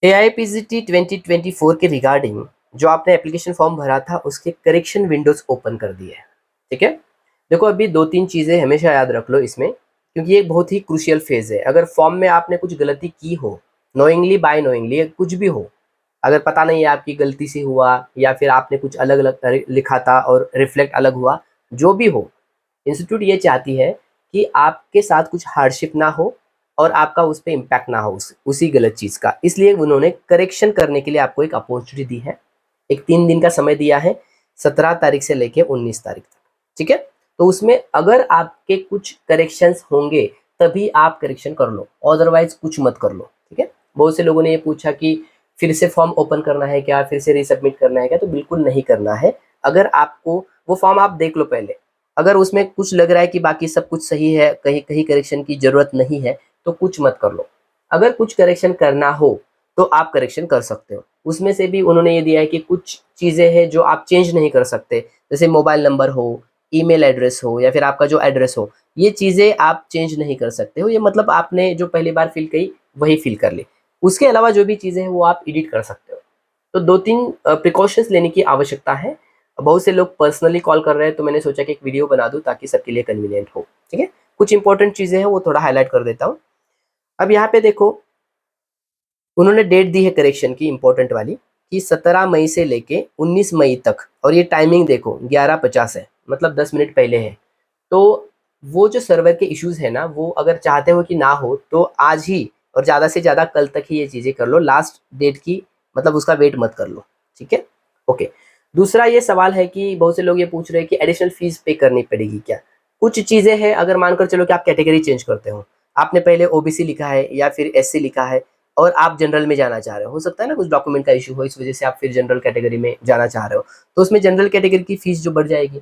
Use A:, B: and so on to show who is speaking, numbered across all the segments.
A: AIPGT 2024 के regarding जो आपने एप्लीकेशन फॉर्म भरा था उसके करेक्शन विंडोज ओपन कर दिए हैं। ठीक है, देखो अभी 2-3 चीज़ें हमेशा याद रख लो इसमें, क्योंकि ये बहुत ही क्रूशियल फेज़ है। अगर फॉर्म में आपने कुछ गलती की हो, नोइंगली बाय नोइंगली कुछ भी हो, अगर पता नहीं है आपकी गलती से हुआ या फिर आपने कुछ अलग अलग लिखा था और रिफ्लेक्ट अलग हुआ, जो भी हो, इंस्टीट्यूट ये चाहती है कि आपके साथ कुछ हार्डशिप ना हो और आपका उस पे इम्पैक्ट ना हो उसी गलत चीज़ का। इसलिए उन्होंने करेक्शन करने के लिए आपको एक अपॉर्चुनिटी दी है। एक 3 दिन का समय दिया है, 17 तारीख से लेके 19 तारीख तक। ठीक है? तो उसमें अगर आपके कुछ करेक्शंस होंगे तभी आप करेक्शन कर लो, अदरवाइज़ कुछ मत कर लो। ठीक है? बहुत से लोगों ने ये पूछा कि फिर से फॉर्म ओपन करना है क्या? फिर से रीसबमिट करना है क्या? तो बिल्कुल नहीं करना है। अगर आपको वो फॉर्म आप देख लो पहले, अगर उसमें कुछ लग रहा है कि बाकी सब कुछ सही है, कहीं कहीं करेक्शन की ज़रूरत नहीं है, तो कुछ मत कर लो। अगर कुछ करेक्शन करना हो, तो आप करेक्शन कर सकते हो। उसमें से भी उन्होंने ये दिया है कि कुछ चीज़ें हैं जो आप चेंज नहीं कर सकते, जैसे मोबाइल नंबर हो, ईमेल एड्रेस हो या फिर आपका जो एड्रेस हो, ये चीज़ें आप चेंज नहीं कर सकते हो। ये मतलब आपने जो पहली बार फ़िल की, वही फ़िल कर ली। उसके अलावा जो भी चीज़ें हैं, वो आप एडिट कर सकते हो। तो 2-3 प्रिकॉशंस लेने की आवश्यकता है। बहुत से लोग पर्सनली कॉल कर रहे हैं, तो मैंने सोचा कि एक वीडियो बना दूँ ताकि सबके लिए कन्वीनिएंट हो। ठीक है? कुछ इंपॉर्टेंट चीज़ें हैं, वो थोड़ा हाइलाइट कर देता हूँ। अब यहाँ पे देखो, उन्होंने डेट दी है करेक्शन की इम्पोर्टेंट वाली, कि 17 मई से लेके 19 मई तक, और ये टाइमिंग देखो 11:50 है, मतलब 10 मिनट पहले है। तो वो जो सर्वर के इश्यूज़ है ना, वो अगर चाहते हो कि ना हो तो आज ही और ज़्यादा से ज़्यादा कल तक ही ये चीज़ें कर लो, लास्ट डेट की मतलब उसका वेट मत कर लो। ठीक है? ओके। दूसरा ये सवाल है कि बहुत से लोग ये पूछ रहे हैं कि एडिशनल फ़ीस पे करनी पड़ेगी क्या? कुछ चीज़ें हैं, अगर मानकर चलो कि आप कैटेगरी चेंज करते हो, आपने पहले ओबीसी लिखा है या फिर एससी लिखा है और आप जनरल में जाना चाह रहे हो सकता है ना कुछ डॉक्यूमेंट का इश्यू हो, इस वजह से आप फिर जनरल कैटेगरी में जाना चाह रहे हो, तो उसमें जनरल कैटेगरी की फीस जो बढ़ जाएगी,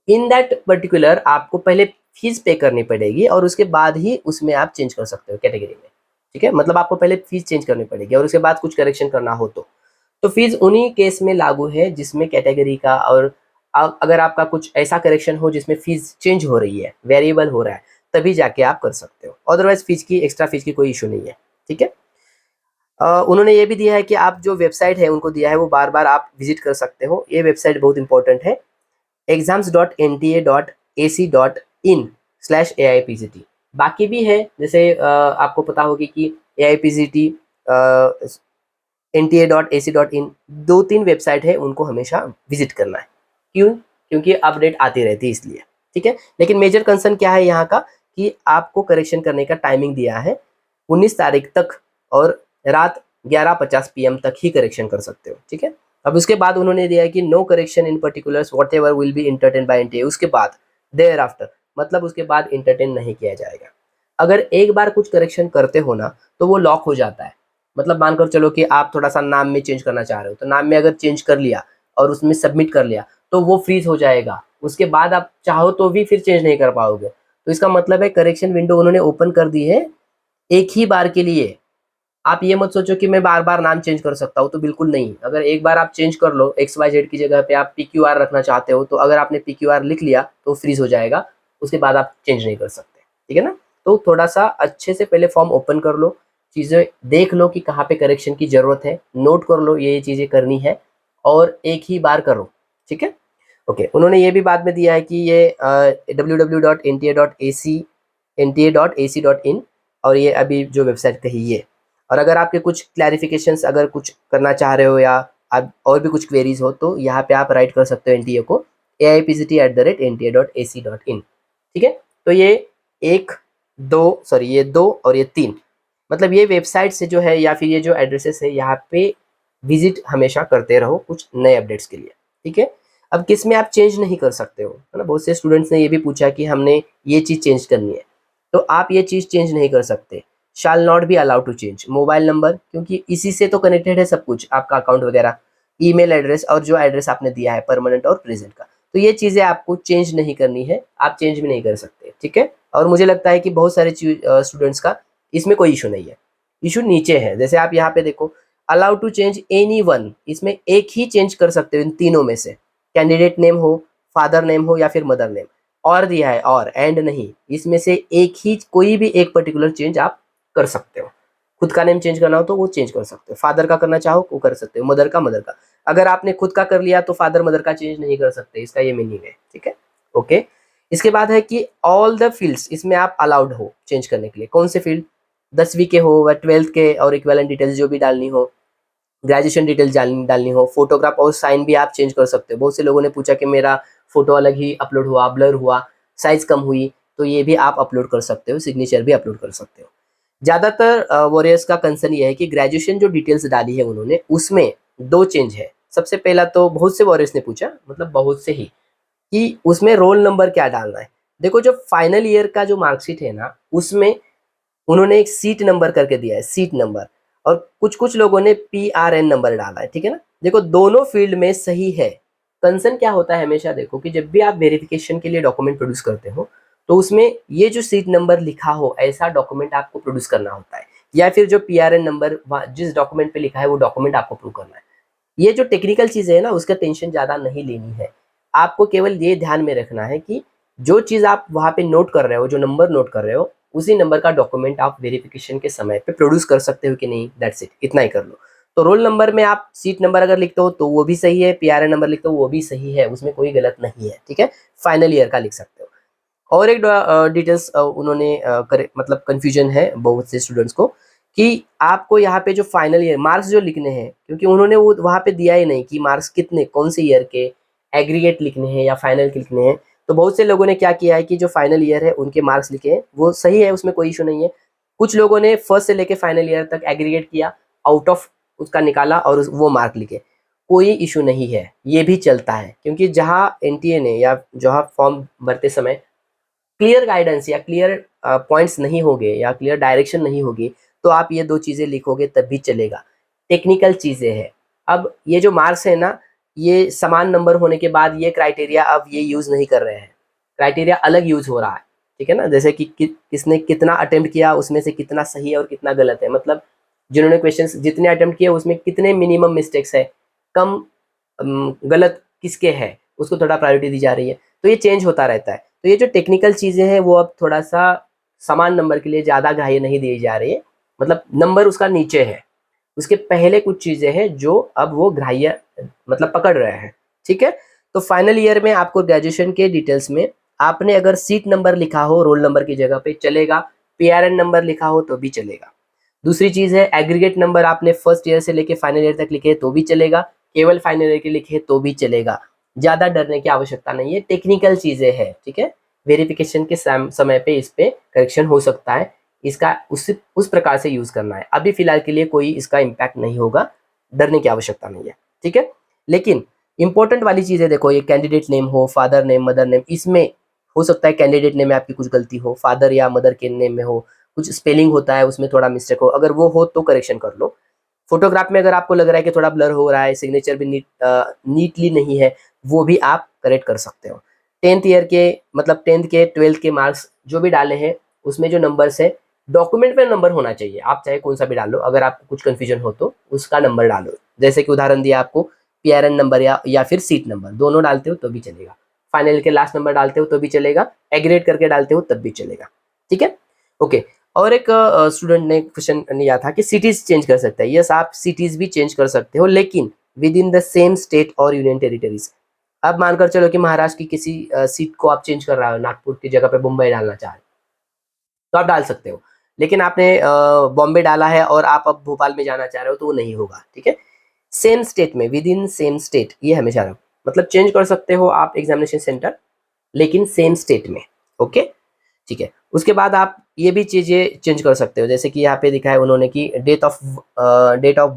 A: इन दैट पर्टिकुलर आपको पहले फीस पे करनी पड़ेगी और उसके बाद ही उसमें आप चेंज कर सकते हो कैटेगरी में। ठीक है, मतलब आपको पहले फीस चेंज करनी पड़ेगी और उसके बाद कुछ करेक्शन करना हो तो फीस उन्हीं केस में लागू है जिसमें कैटेगरी का, और अगर आपका कुछ ऐसा करेक्शन हो जिसमें फीस चेंज हो रही है, वेरिएबल हो रहा है, तभी जाके आप कर सकते हो। अदरवाइज फीस की, एक्स्ट्रा फीस की कोई इशू नहीं है। ठीक है। उन्होंने ये भी दिया है कि आप जो वेबसाइट है उनको दिया है वो बार बार आप विजिट कर सकते हो। ये वेबसाइट बहुत इंपॉर्टेंट है, exams.nta.ac.in/AIPCT। बाकी भी है, जैसे आपको पता होगी कि AIPCT NTA.ac.in, 2-3 वेबसाइट है, उनको हमेशा विजिट करना है। क्यों? क्योंकि अपडेट आती रहती है इसलिए। ठीक है, लेकिन मेजर कंसर्न क्या है यहाँ का, कि आपको करेक्शन करने का टाइमिंग दिया है 19 तारीख तक, और रात 11:50 PM तक ही करेक्शन कर सकते हो। ठीक है, अब उसके बाद उन्होंने दिया है कि no correction in particulars whatever will be entertain by NTA. उसके बाद देयर आफ्टर, मतलब उसके बाद इंटरटेन नहीं किया जाएगा। अगर एक बार कुछ करेक्शन करते हो ना, तो वो लॉक हो जाता है। मतलब मानकर चलो कि आप थोड़ा-सा नाम में चेंज करना चाह रहे हो, तो नाम में अगर चेंज कर लिया और उसमें सबमिट कर लिया, तो वो फ्रीज़ हो जाएगा। उसके बाद आप चाहो तो भी फिर चेंज नहीं कर पाओगे। तो इसका मतलब है करेक्शन विंडो उन्होंने ओपन कर दी है एक ही बार के लिए। आप ये मत सोचो कि मैं बार-बार नाम चेंज कर सकता हूँ, तो बिल्कुल नहीं। अगर एक बार आप चेंज कर लो, XYZ की जगह पे आप PQR रखना चाहते हो, तो अगर आपने PQR लिख लिया, तो फ्रीज़ हो जाएगा। उसके बाद आप चेंज नहीं कर सकते। ठीक है ना? तो थोड़ा-सा अच्छे से पहले फॉर्म ओपन कर लो, चीज़ें देख लो कि कहाँ पे करेक्शन की ज़रूरत है, नोट कर लो ये चीज़ें करनी है और एक ही बार करो। ठीक है? ओके, उन्होंने ये भी बाद में दिया है कि ये www.nta.ac.in, और ये अभी जो वेबसाइट कही ये। और अगर आपके कुछ क्लैरिफिकेशंस अगर कुछ करना चाह रहे हो या आप और भी कुछ क्वेरीज हो, तो यहाँ पे आप राइट कर सकते हो एनटीए को aipct@nta.ac.in। ठीक है, तो ये एक दो सॉरी ये 2 और ये 3, मतलब ये वेबसाइट से जो है या फिर ये जो एड्रेसेस है, यहाँ पे विजिट हमेशा करते रहो कुछ नए अपडेट्स के लिए। ठीक है, अब किस में आप चेंज नहीं कर सकते हो, है ना? बहुत से स्टूडेंट्स ने ये भी पूछा कि हमने ये चीज़ चेंज करनी है, तो आप ये चीज़ चेंज नहीं कर सकते। Shall not be allowed to change mobile number, क्योंकि इसी से तो कनेक्टेड है सब कुछ, आपका अकाउंट वगैरह, ईमेल एड्रेस और जो एड्रेस आपने दिया है परमानेंट और प्रेजेंट का, तो ये चीज़ें आपको चेंज नहीं करनी है, आप चेंज भी नहीं कर सकते। ठीक है, और मुझे लगता है कि बहुत सारे स्टूडेंट्स का इसमें कोई इशू नहीं है। इशू नीचे है, जैसे आप यहाँ पे देखो, allowed to change any one, इसमें एक ही चेंज कर सकते हो इन तीनों में से, कैंडिडेट नेम हो, फादर नेम हो या फिर मदर नेम, और दिया है और एंड नहीं, इसमें से एक ही, कोई भी एक पर्टिकुलर चेंज आप कर सकते हो। खुद का नेम चेंज करना हो तो वो चेंज कर सकते हो, फादर का करना चाहो वो कर सकते हो, मदर का। अगर आपने खुद का कर लिया तो फादर मदर का चेंज नहीं कर सकते, इसका ये मीनिंग है, ठीक है। ओके, इसके बाद है कि ऑल द फील्ड्स, इसमें आप अलाउड हो चेंज करने के लिए। कौन से फील्ड? 10वीं के हो या 12th के और इक्विवेलेंट डिटेल्स जो भी डालनी हो, ग्रेजुएशन डिटेल्स डालनी हो, फोटोग्राफ और साइन भी आप चेंज कर सकते हो। बहुत से लोगों ने पूछा कि मेरा फोटो अलग ही अपलोड हुआ, ब्लर हुआ, साइज कम हुई, तो ये भी आप अपलोड कर सकते हो, सिग्नेचर भी अपलोड कर सकते हो। ज़्यादातर वॉरियर्स का कंसर्न ये है कि ग्रेजुएशन जो डिटेल्स डाली है उन्होंने, उसमें 2 चेंज है। सबसे पहला तो बहुत से वॉरियर्स ने पूछा, मतलब बहुत से ही, कि उसमें रोल नंबर क्या डालना है। देखो, जो फाइनल ईयर का जो मार्कशीट है ना, उसमें उन्होंने एक सीट नंबर करके दिया है, सीट नंबर, और कुछ लोगों ने PRN नंबर डाला है, ठीक है ना। देखो, दोनों फील्ड में सही है। कंसर्न क्या होता है हमेशा, देखो कि जब भी आप वेरिफिकेशन के लिए डॉक्यूमेंट प्रोड्यूस करते हो तो उसमें ये जो सीट नंबर लिखा हो ऐसा डॉक्यूमेंट आपको प्रोड्यूस करना होता है, या फिर जो PRN नंबर जिस डॉक्यूमेंट पे लिखा है वो डॉक्यूमेंट आपको प्रूव करना है। ये जो टेक्निकल चीज़ें है ना, उसका टेंशन ज़्यादा नहीं लेनी है। आपको केवल ये ध्यान में रखना है कि जो चीज़ आप वहाँ पे नोट कर रहे हो, जो नंबर नोट कर रहे हो, उसी नंबर का डॉक्यूमेंट आप वेरिफिकेशन के समय पे प्रोड्यूस कर सकते हो कि नहीं, दैट्स इट, इतना ही कर लो। तो रोल नंबर में आप सीट नंबर अगर लिखते हो तो वो भी सही है, PRN नंबर लिखते हो वो भी सही है, उसमें कोई गलत नहीं है, ठीक है। फाइनल ईयर का लिख सकते हो। और एक डिटेल्स उन्होंने मतलब कन्फ्यूजन है बहुत से स्टूडेंट्स को, कि आपको यहाँ पे जो फाइनल ईयर मार्क्स जो लिखने हैं, क्योंकि उन्होंने वो वहाँ पे दिया ही नहीं कि मार्क्स कितने, कौन से ईयर के, एग्रीगेट लिखने हैं या फाइनल के लिखने हैं। तो बहुत से लोगों ने क्या किया है कि जो फाइनल ईयर है उनके मार्क्स लिखे हैं, वो सही है, उसमें कोई इशू नहीं है। कुछ लोगों ने फर्स्ट से लेके फाइनल ईयर तक एग्रीगेट किया, आउट ऑफ उसका निकाला और वो मार्क लिखे, कोई इशू नहीं है, ये भी चलता है। क्योंकि जहाँ NTA ने या जहाँ फॉर्म भरते समय क्लियर गाइडेंस या क्लियर पॉइंट्स नहीं होंगे या क्लियर डायरेक्शन नहीं होगी, तो आप ये 2 चीज़ें लिखोगे तब भी चलेगा। टेक्निकल चीज़ें हैं। अब ये जो मार्क्स है ना, ये समान नंबर होने के बाद ये क्राइटेरिया अब ये यूज़ नहीं कर रहे हैं, क्राइटेरिया अलग यूज़ हो रहा है, ठीक है ना। जैसे कि किसने कितना अटेम्प्ट किया, उसमें से कितना सही है और कितना गलत है, मतलब जिन्होंने क्वेश्चंस जितने अटेम्प्ट किए उसमें कितने मिनिमम मिस्टेक्स है, कम गलत किसके है, उसको थोड़ा प्रायोरिटी दी जा रही है। तो ये चेंज होता रहता है। तो ये जो टेक्निकल चीज़ें हैं वो अब थोड़ा सा समान नंबर के लिए ज़्यादा ग्राह्य नहीं दी जा रही है, मतलब नंबर उसका नीचे है, उसके पहले कुछ चीज़ें हैं जो अब वो ग्राह्य मतलब पकड़ रहे हैं, ठीक है। तो फाइनल ईयर में आपको ग्रेजुएशन के डिटेल्स में आपने अगर सीट नंबर लिखा हो रोल नंबर की जगह पे चलेगा, PRN नंबर लिखा हो तो भी चलेगा। दूसरी चीज़ है, एग्रीगेट नंबर आपने फर्स्ट ईयर से लेके फाइनल ईयर तक लिखे तो भी चलेगा, केवल फाइनल ईयर के लिखे तो भी चलेगा। ज़्यादा डरने की आवश्यकता नहीं है, टेक्निकल चीज़ें हैं, ठीक है। वेरिफिकेशन के समय पे इस पे करेक्शन हो सकता है, इसका उस प्रकार से यूज़ करना है। अभी फ़िलहाल के लिए कोई इसका इम्पैक्ट नहीं होगा, डरने की आवश्यकता नहीं है, ठीक है। लेकिन इंपॉर्टेंट वाली चीज़ें देखो, ये कैंडिडेट नेम हो, फादर नेम, मदर नेम, इसमें हो सकता है कैंडिडेट नेम में आपकी कुछ गलती हो, फादर या मदर के नेम में हो, कुछ स्पेलिंग होता है उसमें थोड़ा मिस्टेक हो, अगर वो हो तो करेक्शन कर लो। फोटोग्राफ में अगर आपको लग रहा है कि थोड़ा ब्लर हो रहा है, सिग्नेचर भी नीटली नहीं है, वो भी आप करेक्ट कर सकते हो। 10th ईयर के मतलब 10th के 12th के मार्क्स जो भी डाले हैं उसमें जो नंबर्स है, डॉक्यूमेंट में नंबर होना चाहिए, आप चाहे कौन सा भी डालो, अगर आपको कुछ कन्फ्यूजन हो तो उसका नंबर डालो। जैसे कि उदाहरण दिया आपको, PRN नंबर या फिर सीट नंबर, दोनों डालते हो तो भी चलेगा, फाइनल के लास्ट नंबर डालते हो तो भी चलेगा, एग्रेड करके डालते हो तब भी चलेगा, ठीक है। ओके, और एक स्टूडेंट ने क्वेश्चन किया था कि सिटीज चेंज कर सकते हैं। यस, आप सिटीज भी चेंज कर सकते हो, लेकिन with in the same state और यूनियन टेरिटरीज। अब मानकर चलो कि महाराष्ट्र की किसी सीट को आप चेंज कर रहा हो, नागपुर की जगह पे मुंबई डालना चाह रहे हो, तो आप डाल सकते हो। लेकिन आपने बॉम्बे डाला है और आप अब भोपाल में जाना चाह रहे हो तो वो नहीं होगा, ठीक है। सेम स्टेट में, विद इन सेम स्टेट, ये हमेशा रखो, मतलब चेंज कर सकते हो आप एग्जामिनेशन सेंटर, लेकिन सेम स्टेट में, ओके, ठीक है। उसके बाद आप ये भी चीज़ें चेंज कर सकते हो, जैसे कि यहाँ पे दिखा है उन्होंने कि डेट ऑफ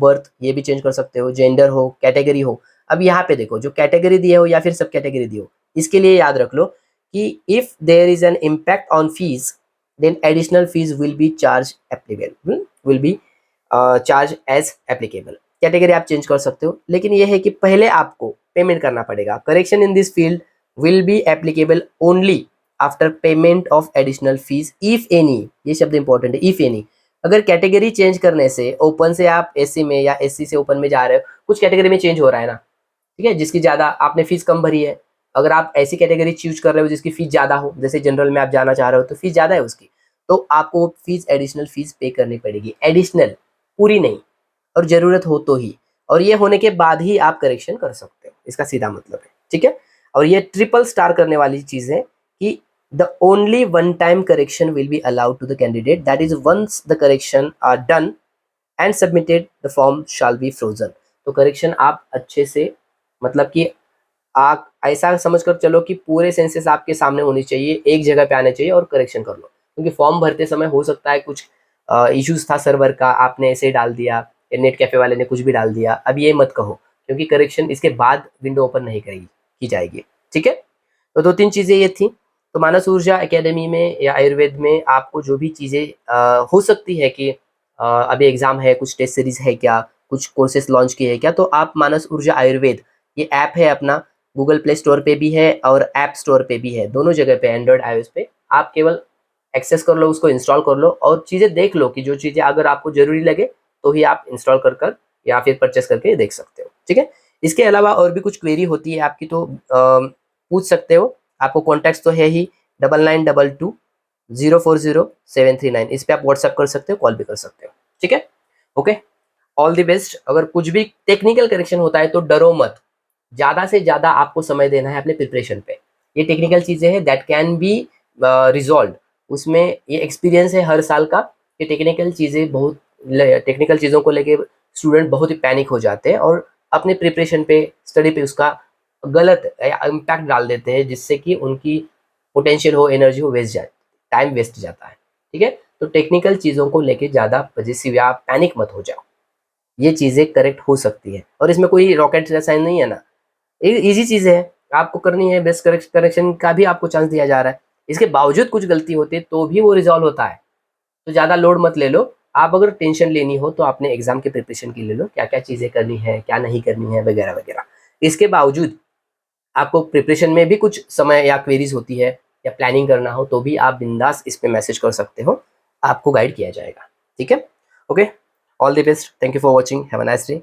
A: बर्थ, ये भी चेंज कर सकते हो, जेंडर हो, कैटेगरी हो। अब यहाँ पे देखो, जो कैटेगरी दिए हो या फिर सब कैटेगरी दी हो, इसके लिए याद रख लो कि if there is an impact on fees, then additional fees will be charge applicable, will be charge as applicable. Category आप चेंज कर सकते हो, लेकिन ये है कि पहले आपको पेमेंट करना पड़ेगा। Correction in this field will be applicable only after payment of additional fees if any, ये शब्द इंपॉर्टेंट है, इफ एनी। अगर कैटेगरी चेंज करने से ओपन से आप SC में या SC से ओपन में जा रहे हो, कुछ कैटेगरी में चेंज हो रहा है ना, ठीक है, जिसकी ज़्यादा आपने फीस कम भरी है, अगर आप ऐसी कैटेगरी चूज कर रहे हो जिसकी फीस ज़्यादा हो, जैसे जनरल में आप जाना चाह रहे हो तो फीस ज़्यादा है उसकी, तो आपको फीस एडिशनल फीस पे करनी पड़ेगी, एडिशनल, पूरी नहीं, और ज़रूरत हो तो ही, और ये होने के बाद ही आप करेक्शन कर सकते हो, इसका सीधा मतलब है, ठीक है। और ये ट्रिपल स्टार करने वाली चीज़ है कि the only one time correction will be allowed to the candidate, that is once the correction are done and submitted the form shall be frozen. तो करेक्शन आप अच्छे से, मतलब कि आप ऐसा समझ कर चलो कि पूरे सेंसेस आपके सामने होनी चाहिए, एक जगह पे आने चाहिए और करेक्शन कर लो, क्योंकि फॉर्म भरते समय हो सकता है कुछ इश्यूज था सर्वर का, आपने ऐसे ही डाल दिया, नेट कैफे वाले ने कुछ भी डाल दिया, अब ये मत कहो, क्योंकि करेक्शन इसके बाद विंडो ओपन नहीं करेगी की जाएगी, ठीक है। तो दो तीन चीज़ें ये थी। तो मानस ऊर्जा एकेडमी में या आयुर्वेद में आपको जो भी चीज़ें हो सकती है कि अभी एग्ज़ाम है, कुछ टेस्ट सीरीज़ है क्या, कुछ कोर्सेज लॉन्च किए हैं क्या, तो आप मानस ऊर्जा आयुर्वेद, ये ऐप है अपना, गूगल प्ले स्टोर पे भी है और ऐप स्टोर पे भी है, दोनों जगह पे, एंड्रॉयड आईओएस पे, आप केवल एक्सेस कर लो, उसको इंस्टॉल कर लो और चीज़ें देख लो कि जो चीज़ें अगर आपको ज़रूरी लगे तो ही आप इंस्टॉल कर या फिर परचेस करके देख सकते हो, ठीक है। इसके अलावा और भी कुछ क्वेरी होती है आपकी तो पूछ सकते हो, आपको कॉन्टैक्ट तो है ही 9922040739, इस पर आप व्हाट्सअप कर सकते हो, कॉल भी कर सकते हो, ठीक है। Okay, all the best. अगर कुछ भी टेक्निकल करेक्शन होता है तो डरो मत, ज़्यादा से ज़्यादा आपको समय देना है अपने प्रिपरेशन पे। ये टेक्निकल चीज़ें हैं दैट कैन बी रिजॉल्व, उसमें ये एक्सपीरियंस है हर साल का, ये टेक्निकल चीज़ें बहुत, टेक्निकल चीज़ों को लेके स्टूडेंट बहुत ही पैनिक हो जाते हैं और अपने प्रिपरेशन पे, स्टडी पे उसका गलत इम्पैक्ट डाल देते हैं, जिससे कि उनकी पोटेंशियल हो, एनर्जी हो, वेस्ट जाए, टाइम वेस्ट जाता है, ठीक है। तो टेक्निकल चीज़ों को लेके ज़्यादा पजेसिव या पैनिक मत हो जाओ, ये चीज़ें करेक्ट हो सकती है और इसमें कोई रॉकेट साइंस नहीं है ना, ईजी चीज़ें हैं, आपको करनी है, बेस्ट करेक्शन का भी आपको चांस दिया जा रहा है, इसके बावजूद कुछ गलती होती है तो भी वो रिजॉल्व होता है। तो ज़्यादा लोड मत ले लो, आप अगर टेंशन लेनी हो तो अपने एग्जाम के प्रिपरेशन की ले लो, क्या क्या चीज़ें करनी है, क्या नहीं करनी है, वगैरह वगैरह। इसके बावजूद आपको प्रिपरेशन में भी कुछ समय या क्वेरीज होती है या प्लानिंग करना हो तो भी आप बिंदास इस पे मैसेज कर सकते हो, आपको गाइड किया जाएगा, ठीक है। Okay, all the best, thank you for watching, have a nice day.